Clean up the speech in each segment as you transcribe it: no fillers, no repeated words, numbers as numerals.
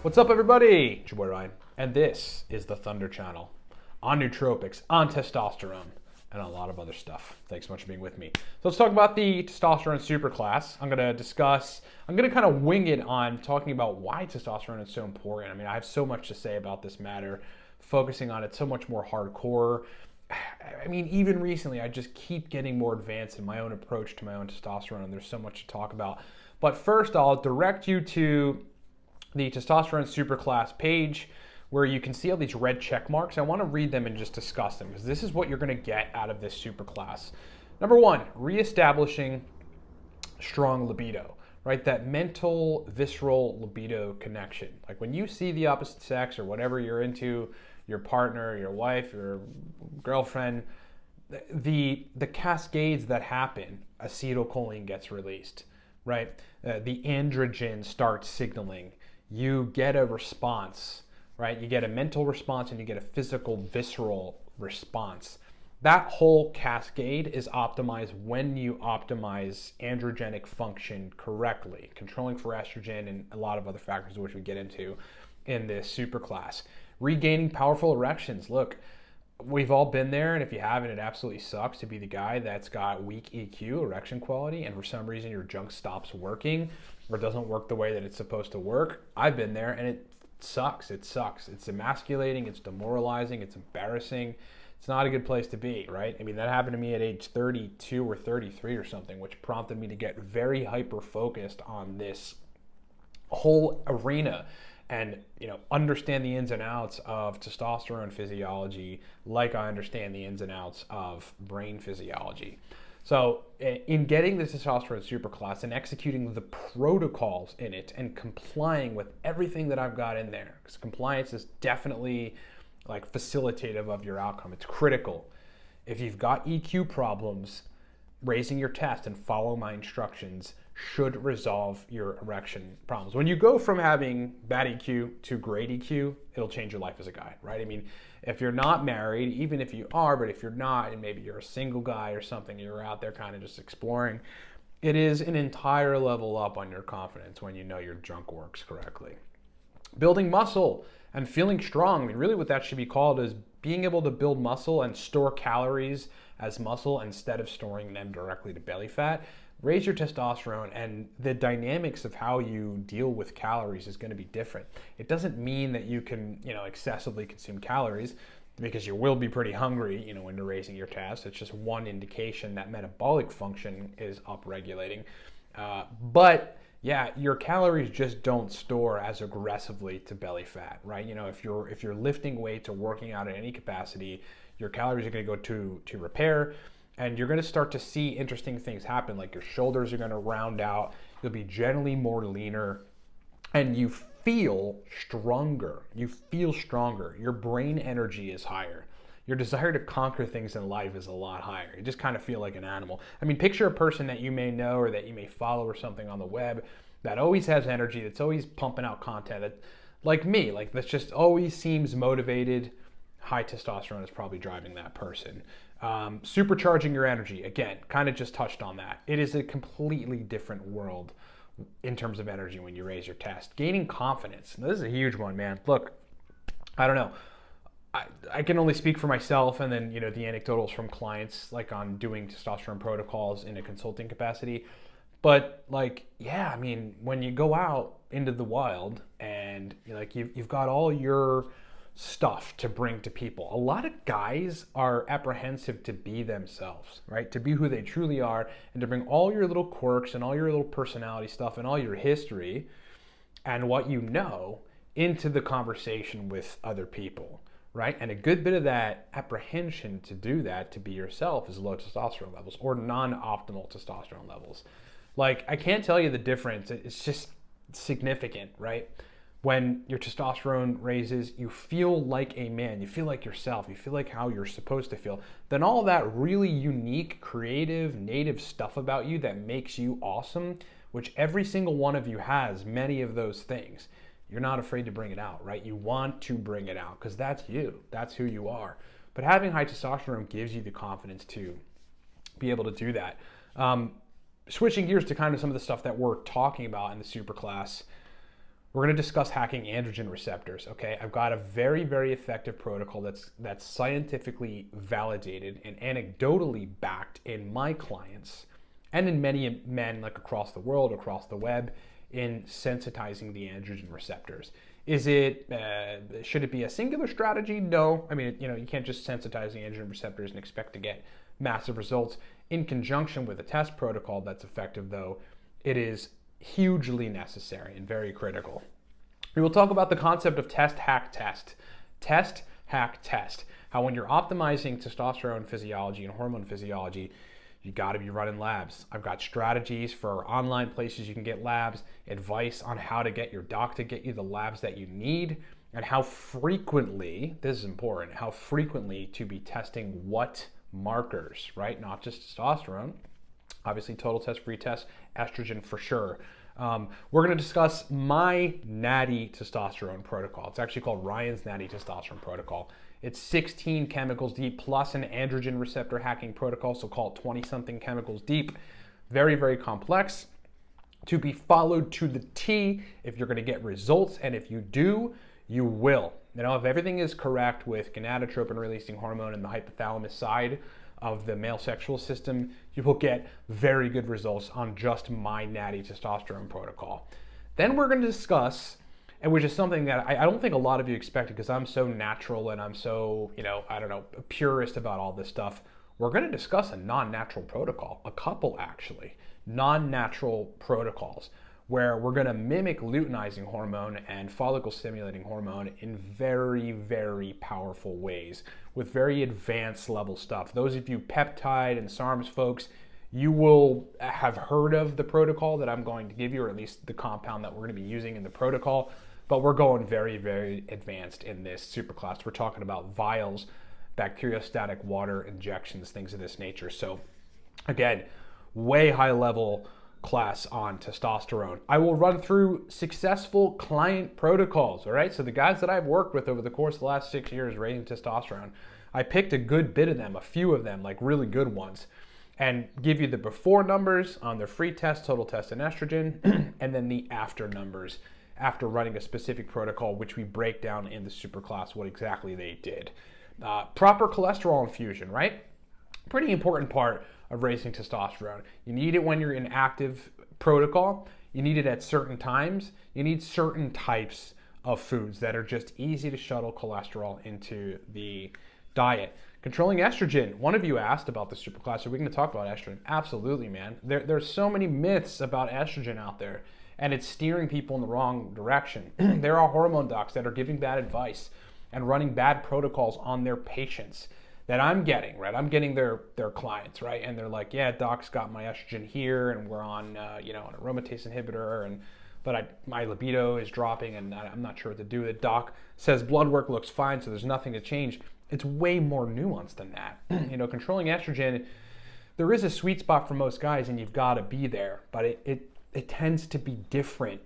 What's up, everybody? It's your boy Ryan, and this is the Thunder Channel on nootropics, on testosterone, and a lot of other stuff. Thanks so much for being with me. So let's talk about the testosterone superclass. I'm going to kind of wing it on talking about why testosterone is so important. I mean, I have so much to say about this matter, focusing on it so much more hardcore. I mean, even recently, I just keep getting more advanced in my own approach to my own testosterone, and there's so much to talk about. But first, I'll direct you to the testosterone superclass page where you can see all these red check marks. I want to read them and just discuss them because this is what you're going to get out of this superclass. Number one, reestablishing strong libido, right? That mental, visceral libido connection. Like when you see the opposite sex or whatever you're into, your partner, your wife, your girlfriend, the cascades that happen, acetylcholine gets released, right? The androgen starts signaling. You get a response, right? You get a mental response and you get a physical, visceral response. That whole cascade is optimized when you optimize androgenic function correctly, controlling for estrogen and a lot of other factors which we get into in this superclass. Regaining powerful erections. Look, we've all been there, and if you haven't, it absolutely sucks to be the guy that's got weak EQ, erection quality, and for some reason your junk stops working or doesn't work the way that it's supposed to work. I've been there, and it sucks. It sucks. It's emasculating. It's demoralizing. It's embarrassing. It's not a good place to be, right? I mean, that happened to me at age 32 or 33 or something, which prompted me to get very hyper-focused on this whole arena and, understand the ins and outs of testosterone physiology like I understand the ins and outs of brain physiology. So in getting the testosterone superclass and executing the protocols in it and complying with everything that I've got in there, because compliance is definitely like facilitative of your outcome. It's critical. If you've got EQ problems, raising your test and follow my instructions should resolve your erection problems. When you go from having bad EQ to great EQ, it'll change your life as a guy, right? I mean, if you're not married, even if you are, but if you're not, and maybe you're a single guy or something, you're out there kind of just exploring, it is an entire level up on your confidence when you know your junk works correctly. Building muscle and feeling strong. I mean, really what that should be called is being able to build muscle and store calories as muscle instead of storing them directly to belly fat. Raise your testosterone, and the dynamics of how you deal with calories is going to be different. It doesn't mean that you can, excessively consume calories, because you will be pretty hungry, when you're raising your test. It's just one indication that metabolic function is upregulating. But yeah, your calories just don't store as aggressively to belly fat, right? If you're lifting weights or working out at any capacity, your calories are going to go to repair. And you're going to start to see interesting things happen, like your shoulders are going to round out, you'll be generally more leaner, and you feel stronger. Your brain energy is higher. Your desire to conquer things in life is a lot higher. You just kind of feel like an animal. I mean, picture a person that you may know or that you may follow or something on the web that always has energy, that's always pumping out content, that, like me, that just always seems motivated. High testosterone is probably driving that person. Supercharging your energy, again, kind of just touched on that. It is a completely different world in terms of energy when you raise your test. Gaining confidence. Now, this is a huge one, man. Look, I don't know. I can only speak for myself, and then, the anecdotals from clients, like on doing testosterone protocols in a consulting capacity. But I mean, when you go out into the wild and you've got all your stuff to bring to people. A lot of guys are apprehensive to be themselves, right? To be who they truly are, and to bring all your little quirks and all your little personality stuff and all your history and what you know into the conversation with other people, right? And a good bit of that apprehension to do that, to be yourself, is low testosterone levels or non-optimal testosterone levels. I can't tell you the difference. It's just significant, right? When your testosterone raises, you feel like a man, you feel like yourself, you feel like how you're supposed to feel. Then all that really unique, creative, native stuff about you that makes you awesome, which every single one of you has many of those things. You're not afraid to bring it out, right? You want to bring it out because that's you, that's who you are. But having high testosterone gives you the confidence to be able to do that. Switching gears to kind of some of the stuff that we're talking about in the superclass, We're going to discuss hacking androgen receptors, okay? I've got a very, very effective protocol that's scientifically validated and anecdotally backed in my clients and in many men like across the world, across the web, in sensitizing the androgen receptors. Should it be a singular strategy? No. I mean, you can't just sensitize the androgen receptors and expect to get massive results. In conjunction with a test protocol that's effective, though, it is hugely necessary and very critical. We will talk about the concept of test, hack, test. Test, hack, test. How when you're optimizing testosterone physiology and hormone physiology, you got to be running labs. I've got strategies for online places you can get labs, advice on how to get your doc to get you the labs that you need, and how frequently, this is important, how frequently to be testing what markers, right? Not just testosterone. Obviously, total test, free test, estrogen for sure. We're going to discuss my natty testosterone protocol. It's actually called Ryan's natty testosterone protocol. It's 16 chemicals deep plus an androgen receptor hacking protocol, so call it 20-something chemicals deep. Very, very complex to be followed to the T if you're going to get results, and if you do, you will. If everything is correct with gonadotropin releasing hormone and the hypothalamus side of the male sexual system, you will get very good results on just my natty testosterone protocol. Then we're going to discuss, and which is something that I don't think a lot of you expected because I'm so natural and I'm so, a purist about all this stuff. We're going to discuss a non-natural protocol, a couple actually, non-natural protocols, where we're going to mimic luteinizing hormone and follicle stimulating hormone in very, very powerful ways with very advanced level stuff. Those of you peptide and SARMs folks, you will have heard of the protocol that I'm going to give you, or at least the compound that we're going to be using in the protocol, but we're going very, very advanced in this superclass. We're talking about vials, bacteriostatic water injections, things of this nature. So again, way high level class on testosterone. I will run through successful client protocols, all right? So the guys that I've worked with over the course of the last 6 years raising testosterone, I picked a good bit of them, a few of them, like really good ones, and give you the before numbers on their free test, total test, and estrogen, and then the after numbers after running a specific protocol, which we break down in the superclass what exactly they did. Proper cholesterol infusion, right? Pretty important part of raising testosterone. You need it when you're in active protocol. You need it at certain times. You need certain types of foods that are just easy to shuttle cholesterol into the diet. Controlling estrogen. One of you asked about the superclass. Are we going to talk about estrogen? Absolutely, man. There's so many myths about estrogen out there, and it's steering people in the wrong direction. There are hormone docs that are giving bad advice and running bad protocols on their patients that I'm getting, right? I'm getting their clients, right? And they're like, yeah, doc's got my estrogen here, and we're on, an aromatase inhibitor, but my libido is dropping, and I'm not sure what to do. The doc says blood work looks fine, so there's nothing to change. It's way more nuanced than that. Controlling estrogen, there is a sweet spot for most guys, and you've got to be there, but it tends to be different,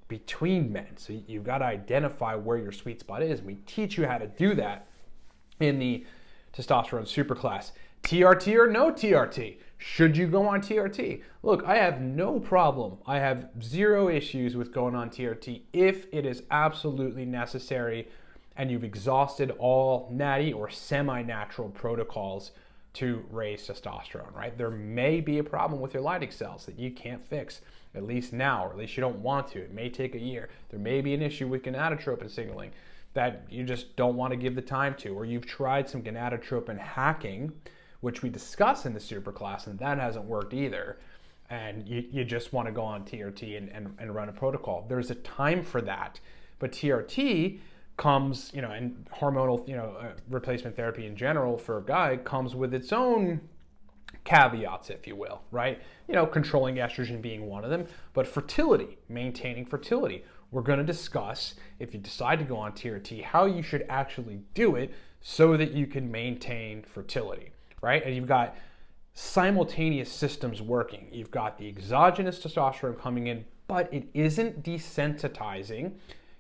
between men. So you've got to identify where your sweet spot is, and we teach you how to do that in the testosterone superclass. TRT or no TRT? Should you go on TRT? Look, I have no problem. I have zero issues with going on TRT if it is absolutely necessary and you've exhausted all natty or semi-natural protocols to raise testosterone, right? There may be a problem with your Leydig cells that you can't fix, at least now, or at least you don't want to. It may take a year. There may be an issue with gonadotropin signaling that you just don't want to give the time to, or you've tried some gonadotropin hacking, which we discuss in the superclass, and that hasn't worked either, and you just want to go on TRT and run a protocol. There's a time for that, but TRT comes, and hormonal, replacement therapy in general for a guy comes with its own caveats, if you will, right? Controlling estrogen being one of them, but fertility, maintaining fertility. We're going to discuss, if you decide to go on TRT, how you should actually do it so that you can maintain fertility, right? And you've got simultaneous systems working. You've got the exogenous testosterone coming in, but it isn't desensitizing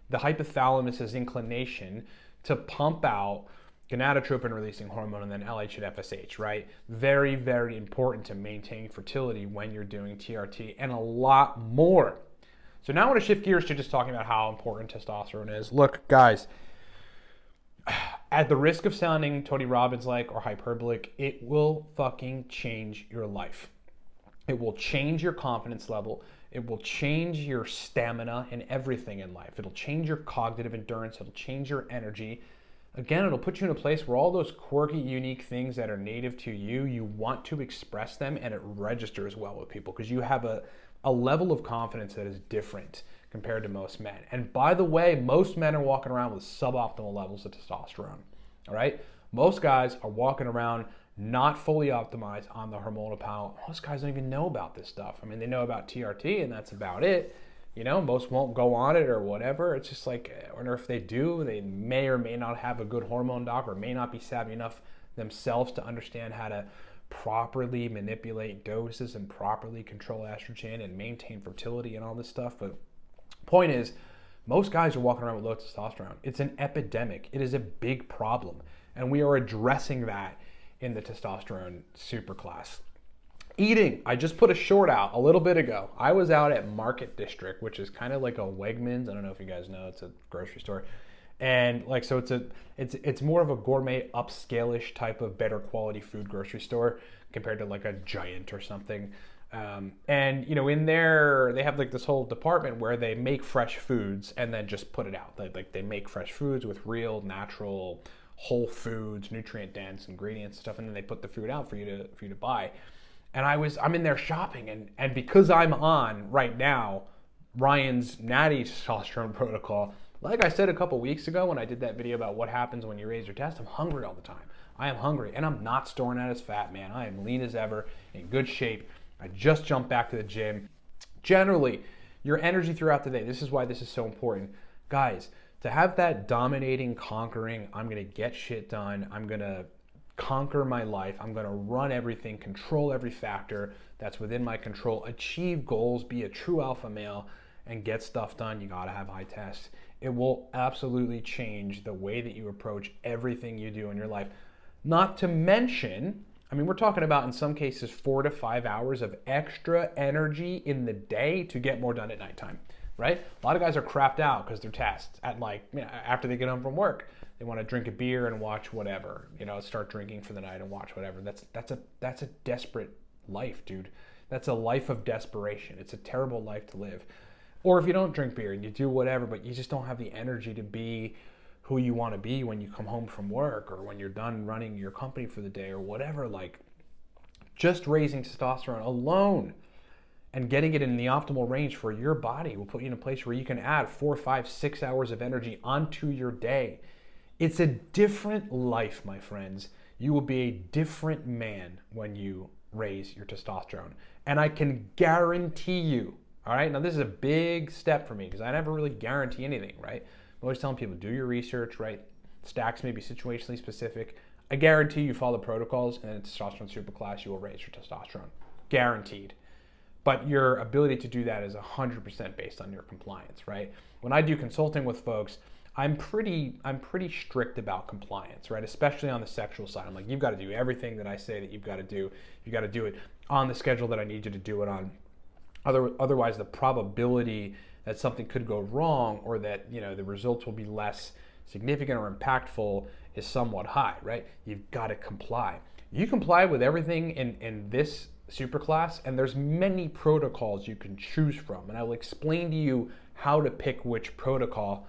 the hypothalamus's inclination to pump out gonadotropin releasing hormone and then LH and FSH, right? Very, very important to maintain fertility when you're doing TRT, and a lot more So now I want to shift gears to just talking about how important testosterone is. Look, guys, at the risk of sounding Tony Robbins-like or hyperbolic, it will fucking change your life. It will change your confidence level. It will change your stamina and everything in life. It'll change your cognitive endurance. It'll change your energy. Again, it'll put you in a place where all those quirky, unique things that are native to you, you want to express them, and it registers well with people because you have a level of confidence that is different compared to most men. And by the way, most men are walking around with suboptimal levels of testosterone, all right? Most guys are walking around not fully optimized on the hormonal panel. Most guys don't even know about this stuff. I mean, they know about TRT and that's about it. You know, most won't go on it or whatever. It's just like, or if they do, they may or may not have a good hormone doc or may not be savvy enough themselves to understand how to properly manipulate doses and properly control estrogen and maintain fertility and all this stuff. But point is, most guys are walking around with low testosterone. It's an epidemic. It is a big problem. And we are addressing that in the testosterone superclass. Eating, I just put a short out a little bit ago. I was out at Market District, which is kind of like a Wegmans. I don't know if you guys know, it's a grocery store. And like, so it's more of a gourmet, upscale-ish type of better quality food grocery store compared to like a Giant or something. And you know, in there, they have like this whole department where they make fresh foods and then just put it out. Like they make fresh foods with real, natural, whole foods, nutrient dense ingredients and stuff, and then they put the food out for you to buy. And I'm in there shopping, and because I'm on right now Ryan's natty testosterone protocol, like I said a couple weeks ago when I did that video about what happens when you raise your test, I'm hungry all the time. I am hungry, and I'm not storing that as fat, man. I am lean as ever, in good shape. I just jumped back to the gym. Generally, your energy throughout the day, this is why this is so important. Guys, to have that dominating, conquering, I'm gonna get shit done, I'm gonna conquer my life, I'm gonna run everything, control every factor that's within my control, achieve goals, be a true alpha male, and get stuff done, you gotta have high tests. It will absolutely change the way that you approach everything you do in your life. Not to mention, I mean, we're talking about in some cases 4 to 5 hours of extra energy in the day to get more done at nighttime, right? A lot of guys are crapped out because they're tests at like, you know, after they get home from work. They want to drink a beer and watch whatever, you know, start drinking for the night and watch whatever. That's a desperate life, dude. That's a life of desperation. It's a terrible life to live. Or if you don't drink beer and you do whatever, but you just don't have the energy to be who you want to be when you come home from work or when you're done running your company for the day or whatever, like just raising testosterone alone and getting it in the optimal range for your body will put you in a place where you can add 4, 5, 6 hours of energy onto your day. It's a different life, my friends. You will be a different man when you raise your testosterone. And I can guarantee you, all right, now this is a big step for me because I never really guarantee anything, right? I'm always telling people, do your research, right? Stacks may be situationally specific. I guarantee you follow the protocols and in the testosterone superclass, you will raise your testosterone. Guaranteed. But your ability to do that is 100% based on your compliance, right? When I do consulting with folks, I'm pretty strict about compliance, right? Especially on the sexual side. I'm like, you've got to do everything that I say that you've got to do. You got to do it on the schedule that I need you to do it on. Otherwise, the probability that something could go wrong or that, you know, the results will be less significant or impactful is somewhat high, right? You've got to comply. You comply with everything in this superclass, and there's many protocols you can choose from, and I will explain to you how to pick which protocol.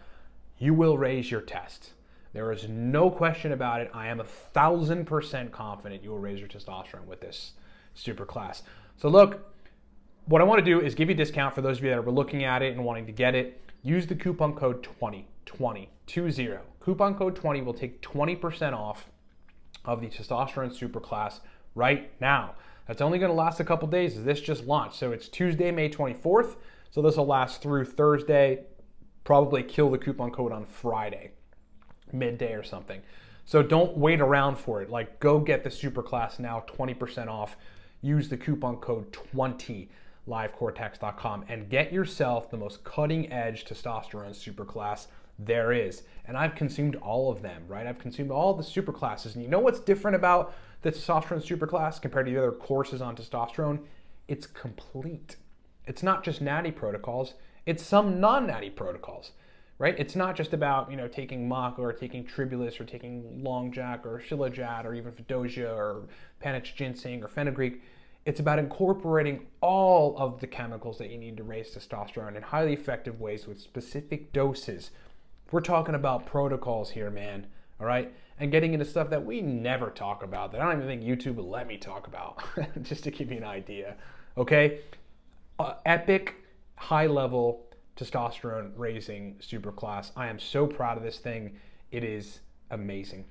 You will raise your test. There is no question about it. I am 1,000% confident you will raise your testosterone with this superclass. So look, what I want to do is give you a discount for those of you that are looking at it and wanting to get it. Use the coupon code 20. Coupon code 20 will take 20% off of the testosterone superclass right now. That's only going to last a couple days as this just launched. So it's Tuesday, May 24th. So this will last through Thursday. Probably kill the coupon code on Friday, midday or something. So don't wait around for it. Like, go get the superclass now, 20% off. Use the coupon code 20, livecortex.com, and get yourself the most cutting edge testosterone superclass there is. And I've consumed all of them, right? I've consumed all the superclasses. And you know what's different about the testosterone superclass compared to the other courses on testosterone? It's complete. It's not just natty protocols. It's some non-natty protocols, right? It's not just about, taking maca or taking tribulus or taking long jack or shilajit or even fedosia or panax ginseng or fenugreek. It's about incorporating all of the chemicals that you need to raise testosterone in highly effective ways with specific doses. We're talking about protocols here, man, all right? And getting into stuff that we never talk about, that I don't even think YouTube will let me talk about, just to give you an idea, okay? Epic, high-level testosterone raising superclass. I am so proud of this thing. It is amazing.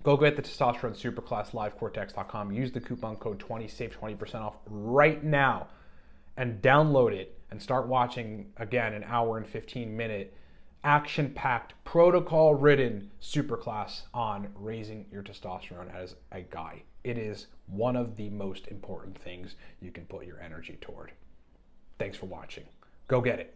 Go get the Testosterone Superclass, livecortex.com. Use the coupon code 20, save 20% off right now, and download it and start watching, again, an hour and 15-minute action-packed, protocol-ridden superclass on raising your testosterone as a guy. It is one of the most important things you can put your energy toward. Thanks for watching. Go get it.